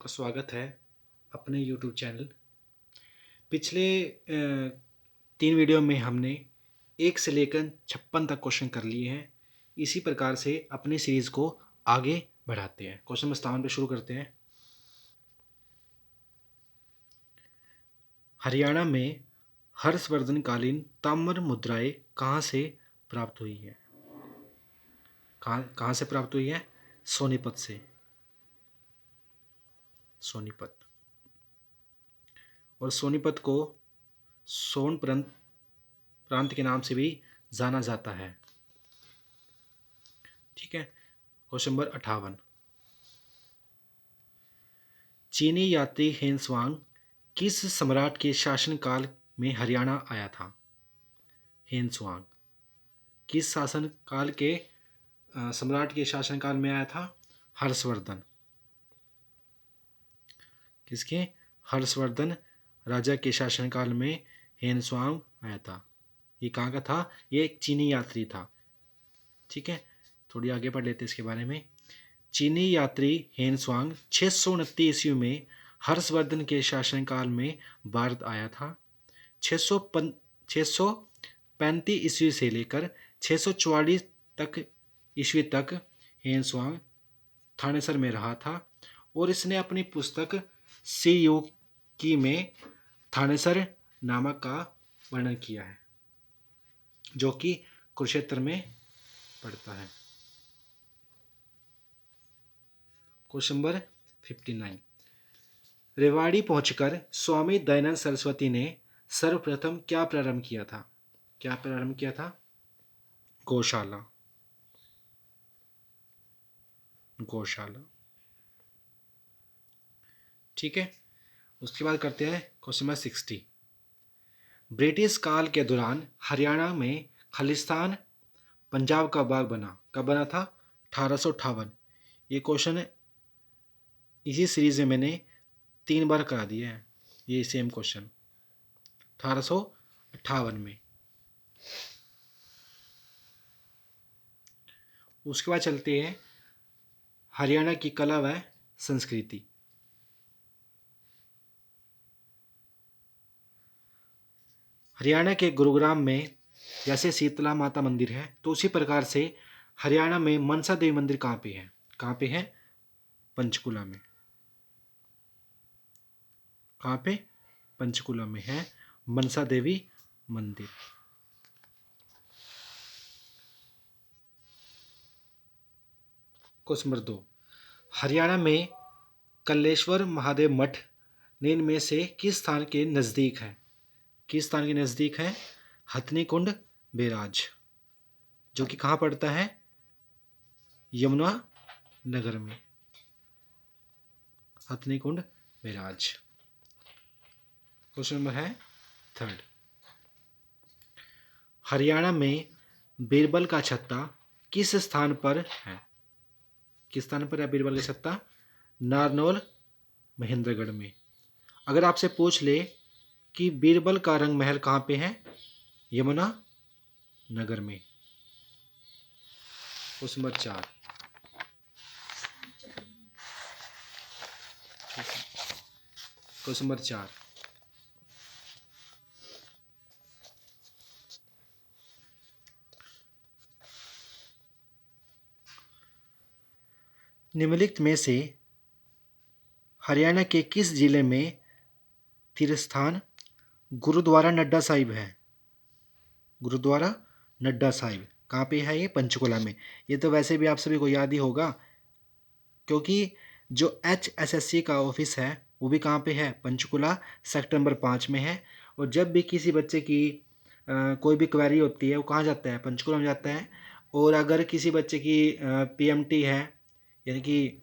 का स्वागत है अपने YouTube चैनल। पिछले 3 वीडियो में हमने 1 से लेकर 56 तक क्वेश्चन कर लिए हैं। इसी प्रकार से अपनी सीरीज़ को आगे बढ़ाते हैं। क्वेश्चन नंबर 57 पे शुरू करते हैं। हरियाणा में हर्षवर्धनकालीन ताम्र मुद्राएं कहाँ से प्राप्त हुई है? कहाँ से प्राप्त हुई है? सोनीपत से। सोनीपत। और सोनीपत को सोन प्रांत के नाम से भी जाना जाता है। ठीक है। Question number 58। चीनी यात्री हेनसुआंग किस सम्राट के शासनकाल में हरियाणा आया था? हेनसुआंग किस शासनकाल के सम्राट के शासनकाल में आया था? हर्षवर्धन। किसके? हर्षवर्धन राजा के शासनकाल में हेनसुआंग आया था। ये कहाँ का था? ये एक चीनी यात्री था। ठीक है, थोड़ी आगे पढ़ लेते हैं इसके बारे में। चीनी यात्री हेनसुआंग 629 ईस्वी में हर्षवर्धन के शासनकाल में भारत आया था। 635 ईस्वी से लेकर 644 तक ईस्वी तक हेनसुआंग थानेसर में रहा था और इसने अपनी पुस्तक सी यू की में थानेसर नामक का वर्णन किया है, जो कि कुरुक्षेत्र में पड़ता है। Question number 59। रेवाड़ी पहुंचकर स्वामी दयानंद सरस्वती ने सर्वप्रथम क्या प्रारंभ किया था? क्या प्रारंभ किया था? गौशाला। गौशाला। ठीक है, उसके बाद करते हैं क्वेश्चन नंबर 60। ब्रिटिश काल के दौरान हरियाणा में खालिस्तान पंजाब का भाग बना। कब बना था? 1858। ये क्वेश्चन इसी सीरीज में मैंने 3 बार करा दिया है। ये सेम क्वेश्चन 1858 में। उसके बाद चलते हैं हरियाणा की कला व संस्कृति। हरियाणा के गुरुग्राम में जैसे शीतला माता मंदिर है, तो उसी प्रकार से हरियाणा में मनसा देवी मंदिर कहाँ पे है? कहाँ पे है? पंचकुला में। कहाँ पे? पंचकुला में है मनसा देवी मंदिर। Question number 2। हरियाणा में कलेश्वर महादेव मठ निम्न में से किस स्थान के नज़दीक है? किस स्थान के नज़दीक है? हथनी कुंड बैराज, जो कि कहाँ पड़ता है? यमुना नगर में। हथनी कुंड बैराज। क्वेश्चन नंबर है 3। हरियाणा में बीरबल का छत्ता किस स्थान पर है? किस स्थान पर है बीरबल का छत्ता? नारनौल महेंद्रगढ़ में। अगर आपसे पूछ ले कि बीरबल का रंग महल कहाँ पे है? यमुना नगर में। Question number 4। Question number 4। निम्नलिखित में से हरियाणा के किस जिले में तीर्थस्थान गुरुद्वारा नड्डा साहिब है? गुरुद्वारा नड्डा साहिब कहाँ पे है? ये पंचकुला में। ये तो वैसे भी आप सभी को याद ही होगा, क्योंकि जो HSSC का ऑफिस है वो भी कहाँ पे है? पंचकुला सेक्टर नंबर 5 में है। और जब भी किसी बच्चे की कोई भी क्वेरी होती है, वो कहाँ जाता है? पंचकुला में जाता है। और अगर किसी बच्चे की PMT है, यानी कि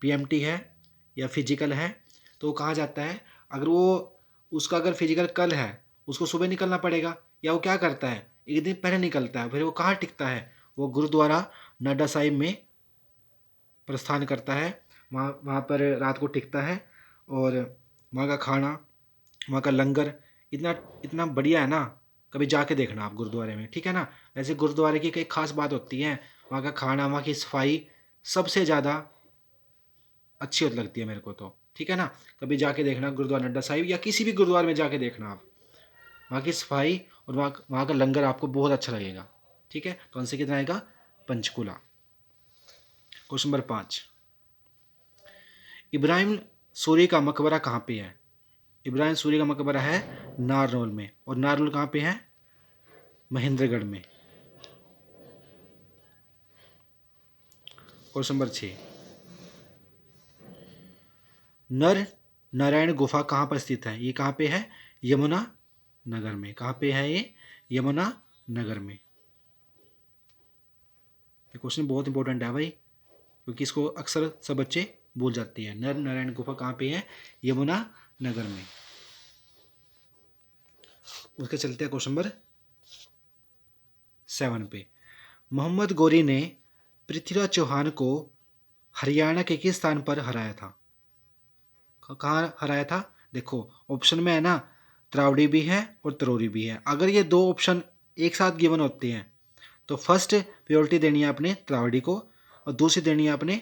PMT है या फिजिकल है, तो वो कहाँ जाता है? अगर वो उसका अगर फिजिकल कल है, उसको सुबह निकलना पड़ेगा, या वो क्या करता है? एक दिन पहले निकलता है। फिर वो कहाँ टिकता है? वो गुरुद्वारा नड्डा साहिब में प्रस्थान करता है। वहाँ वहाँ पर रात को टिकता है। और वहाँ का खाना, वहाँ का लंगर इतना इतना बढ़िया है ना, कभी जाके देखना आप गुरुद्वारे में। ठीक है ना। वैसे गुरुद्वारे की कई खास बात होती है। वहाँ का खाना, वहाँ की सफाई सबसे ज़्यादा अच्छी होती लगती है मेरे को तो, ठीक है ना। कभी जाके देखना गुरुद्वारा नड्डा साहिब या किसी भी गुरुद्वारे में जाके देखना आप, वहाँ की सफाई और वहाँ का लंगर आपको बहुत अच्छा लगेगा, ठीक है। तो आंसर कितना आएगा? पंचकूला। क्वेश्चन नंबर 5, इब्राहिम सूरी का मकबरा कहाँ पे है? इब्राहिम सूरी का मकबरा है नारनौल में, और नारनौल कहाँ पे है? महेंद्रगढ़ में। क्वेश्चन नंबर 6, नर नारायण गुफा कहाँ पर स्थित है? ये कहाँ पे है? यमुना नगर में। कहाँ पे है ये? यमुना नगर में। ये क्वेश्चन बहुत इंपॉर्टेंट है भाई, क्योंकि इसको अक्सर सब बच्चे भूल जाते हैं। नर नारायण गुफा कहाँ पे है? यमुना नगर में। उसके चलते हैं क्वेश्चन नंबर 7 पे। मोहम्मद गौरी ने पृथ्वीराज चौहान को हरियाणा के किस स्थान पर हराया था? कहाँ हराया था? देखो ऑप्शन में है ना, त्रावड़ी भी है और तरोरी भी है। अगर ये दो ऑप्शन एक साथ गिवन होते हैं तो फर्स्ट प्रायोरिटी देनी है अपने त्रावड़ी को और दूसरी देनी है अपने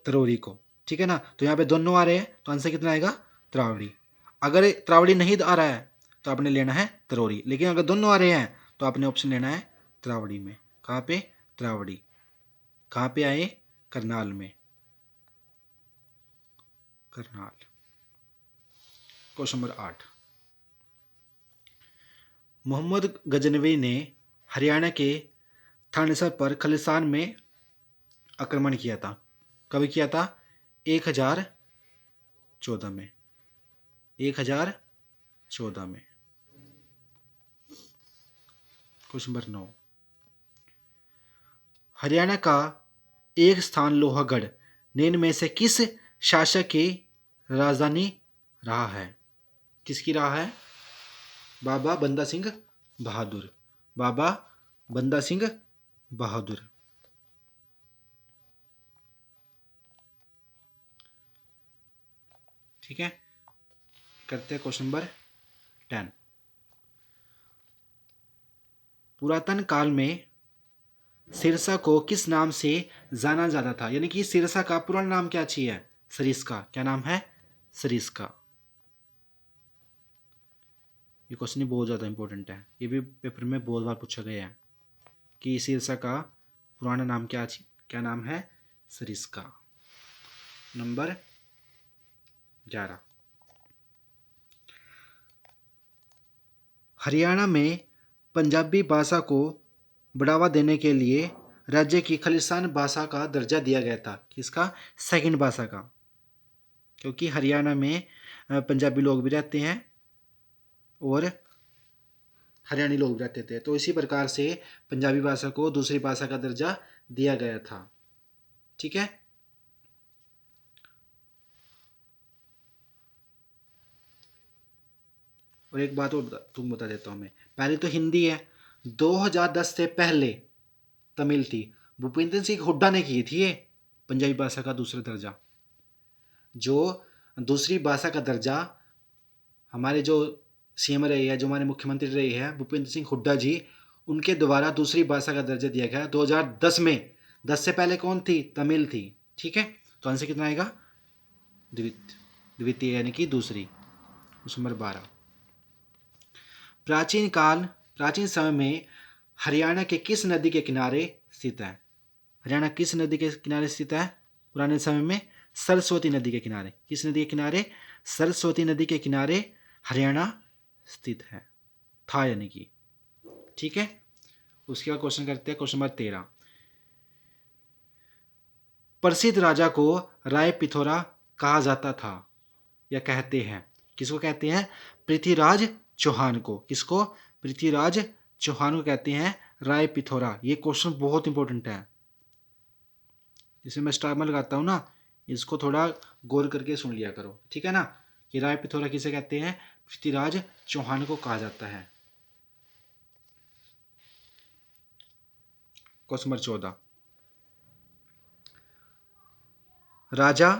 तरोरी को, ठीक है ना। तो यहाँ पे दोनों आ रहे हैं तो आंसर कितना आएगा? त्रावड़ी। अगर त्रावड़ी नहीं आ रहा है तो आपने लेना है तरोरी, लेकिन अगर दोनों आ रहे हैं तो आपने ऑप्शन लेना है त्रावड़ी में। कहाँ पे? त्रावड़ी। कहाँ पे आए? करनाल में। करनाल। क्वेश्चन नंबर 8, मोहम्मद गजनवी ने हरियाणा के थानेसर पर खालिस्तान में आक्रमण किया था। कब किया था? 1014 में। 1014 में। क्वेश्चन नंबर 9, हरियाणा का एक स्थान लोहागढ़ निम्न में से किस शासक की राजधानी रहा है? किसकी रहा है? बाबा बंदा सिंह बहादुर। बाबा बंदा सिंह बहादुर। ठीक है, करते हैं क्वेश्चन नंबर 10। पुरातन काल में सिरसा को किस नाम से जाना जाता था? यानी कि सिरसा का पुराना नाम क्या चाहिए? सरिस्का। क्या नाम है? सरिस्का। ये क्वेश्चन ही बहुत ज़्यादा इंपॉर्टेंट है, ये भी पेपर में बहुत बार पूछा गया है कि सिरसा का पुराना नाम क्या नाम है? सरिस्का। नंबर 11, हरियाणा में पंजाबी भाषा को बढ़ावा देने के लिए राज्य की खालिस्तान भाषा का दर्जा दिया गया था। किसका? सेकंड भाषा का, क्योंकि हरियाणा में पंजाबी लोग भी रहते हैं और हरियाणी लोग भी रहते थे, तो इसी प्रकार से पंजाबी भाषा को दूसरी भाषा का दर्जा दिया गया था। ठीक है, और एक बात और तुम बता देता हूँ मैं, पहले तो हिंदी है, 2010 से पहले तमिल थी। भूपेंद्र सिंह हुड्डा ने की थी ये पंजाबी भाषा का दूसरा दर्जा। जो दूसरी भाषा का दर्जा हमारे जो सीएम रहे हैं, जो हमारे मुख्यमंत्री रहे हैं भूपेंद्र सिंह हुड्डा जी, उनके द्वारा दूसरी भाषा का दर्जा दिया गया 2010 में। 10 से पहले कौन थी? तमिल थी। ठीक है, तो आंसर कितना आएगा? द्वितीय यानी कि दूसरी। क्वेश्चन नंबर 12, प्राचीन समय में हरियाणा के किस नदी के किनारे स्थित है? हरियाणा किस नदी के किनारे स्थित है पुराने समय में? सरस्वती नदी के किनारे। किस नदी के किनारे? सरस्वती नदी के किनारे हरियाणा स्थित है, था यानी कि। ठीक है, उसके बाद क्वेश्चन करते हैं क्वेश्चन नंबर 13, प्रसिद्ध राजा को राय पिथौरा कहा जाता था या कहते हैं? किसको कहते हैं? पृथ्वीराज चौहान को। किसको? पृथ्वीराज चौहान को कहते हैं राय पिथौरा। ये क्वेश्चन बहुत इंपॉर्टेंट है, जिसे मैं स्टार में लगाता हूँ ना, इसको थोड़ा गौर करके सुन लिया करो, ठीक है ना। कि राय पिथौरा किसे कहते हैं? पृथ्वीराज चौहान को कहा जाता है। क्वेश्चन नंबर 14, राजा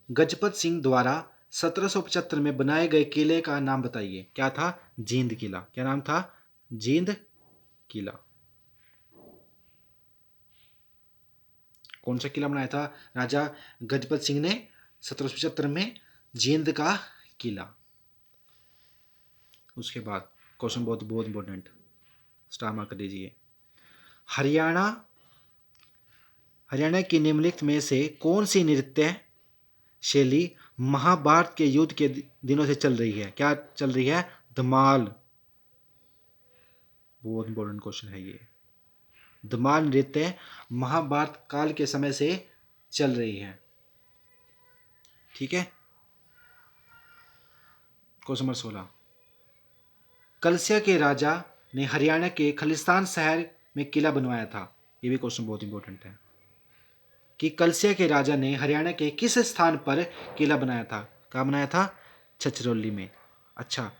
गजपत सिंह द्वारा 1775 में बनाए गए किले का नाम बताइए। क्या था? जींद किला। क्या नाम था? जींद किला। कौन सा किला बनाया था राजा गजपत सिंह ने 1775 में? जींद का किला। उसके बाद क्वेश्चन बहुत बहुत इंपॉर्टेंट, स्टार मार्क कर दीजिए। हरियाणा हरियाणा की निम्नलिखित में से कौन सी नृत्य शैली महाभारत के युद्ध के दिनों से चल रही है? क्या चल रही है? धमाल। बहुत इंपॉर्टेंट क्वेश्चन है ये। धमाल नृत्य महाभारत काल के समय से चल रही है। ठीक है। क्वेश्चन नंबर 16, कलसिया के राजा ने हरियाणा के खालिस्तान शहर में किला बनवाया था। ये भी क्वेश्चन बहुत इंपॉर्टेंट है कि कलसिया के राजा ने हरियाणा के किस स्थान पर किला बनाया था? कहाँ बनाया था? छछरौली में। अच्छा,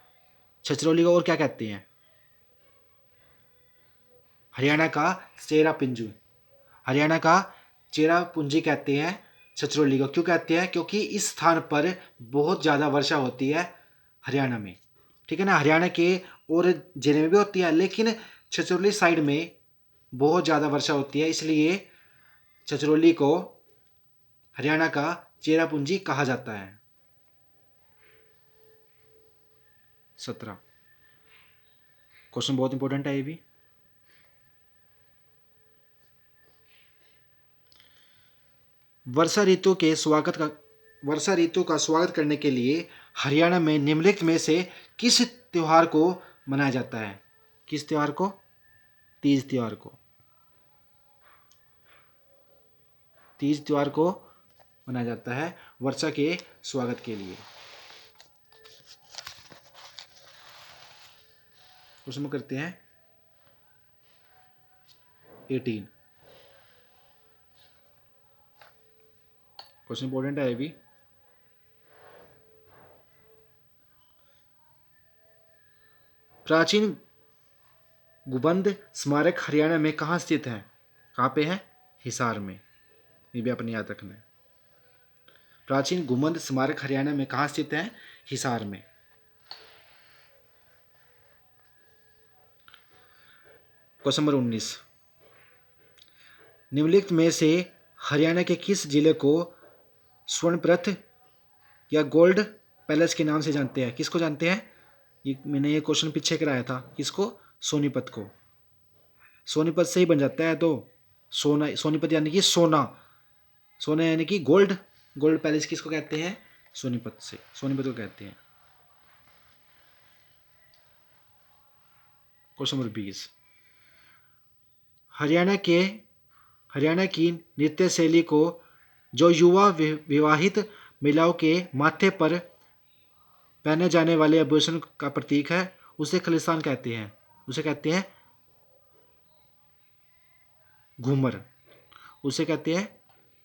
छछरौली को और क्या कहते हैं? हरियाणा का चेरा पिंजू, हरियाणा का चेरा पूंजी कहते हैं छछरौली को। क्यों कहते हैं? क्योंकि इस स्थान पर बहुत ज़्यादा वर्षा होती है हरियाणा में। ठीक है ना। हरियाणा के और जिले में भी होती है, लेकिन छछरौली साइड में बहुत ज़्यादा वर्षा होती है, इसलिए छछरौली को हरियाणा का चेरा पूंजी कहा जाता है। 17, क्वेश्चन बहुत इंपॉर्टेंट है ये भी। वर्षा ऋतु का स्वागत करने के लिए हरियाणा में निम्नलिखित में से किस त्योहार को मनाया जाता है? किस त्योहार को? तीज त्योहार को। तीज त्योहार को मनाया जाता है वर्षा के स्वागत के लिए। क्वेश्चन करते हैं 18, क्वेश्चन इंपॉर्टेंट है ये भी। प्राचीन गुबंद स्मारक हरियाणा में कहाँ स्थित है? कहाँ पे है? हिसार में। ये भी अपने याद रखना है। प्राचीन गुबंद स्मारक हरियाणा में कहाँ स्थित है? हिसार में। क्वेश्चन नंबर 19, निम्नलिखित में से हरियाणा के किस जिले को स्वर्णप्रथ या गोल्ड पैलेस के नाम से जानते हैं? किसको जानते हैं? मैंने ये क्वेश्चन पीछे कराया था। किसको? सोनीपत को। सोनीपत से ही बन जाता है तो सोना, सोनीपत यानी कि सोना, सोना यानी कि गोल्ड। गोल्ड पैलेस किसको कहते हैं? सोनीपत से, सोनीपत को कहते हैं। क्वेश्चन नंबर 20, हरियाणा की नृत्य शैली को जो युवा विवाहित महिलाओं के माथे पर पहने जाने वाले आभूषण का प्रतीक है, उसे खालिस्तान कहते हैं। उसे कहते हैं घूमर। उसे कहते हैं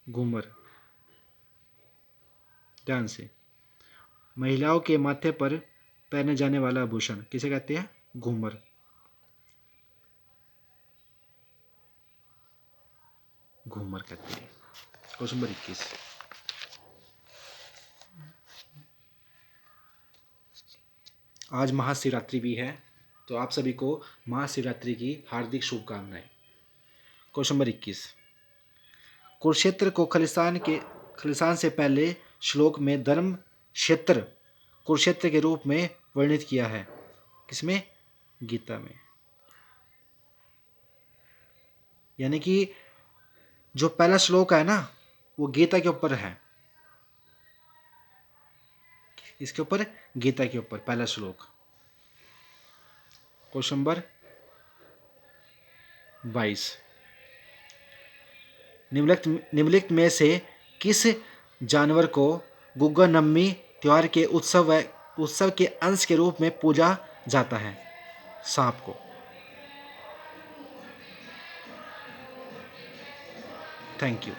घूमर। ध्यान से, महिलाओं के माथे पर पहने जाने वाला आभूषण किसे कहते हैं? घूमर। घूमर कहते हैं। क्वेश्चन नंबर 21, आज महाशिवरात्रि भी है, तो आप सभी को महाशिवरात्रि की हार्दिक शुभकामनाएं। क्वेश्चन नंबर 21, कुरुक्षेत्र को खालिस्तान से पहले श्लोक में धर्म क्षेत्र कुरुक्षेत्र के रूप में वर्णित किया है। किसमें? गीता में। यानी कि जो पहला श्लोक है ना, वो गीता के ऊपर है। इसके ऊपर? गीता के ऊपर पहला श्लोक। क्वेश्चन नंबर 22, निम्नलिखित में से किस जानवर को गुग्गा नम्मी त्योहार के उत्सव के अंश के रूप में पूजा जाता है? सांप को। Thank you.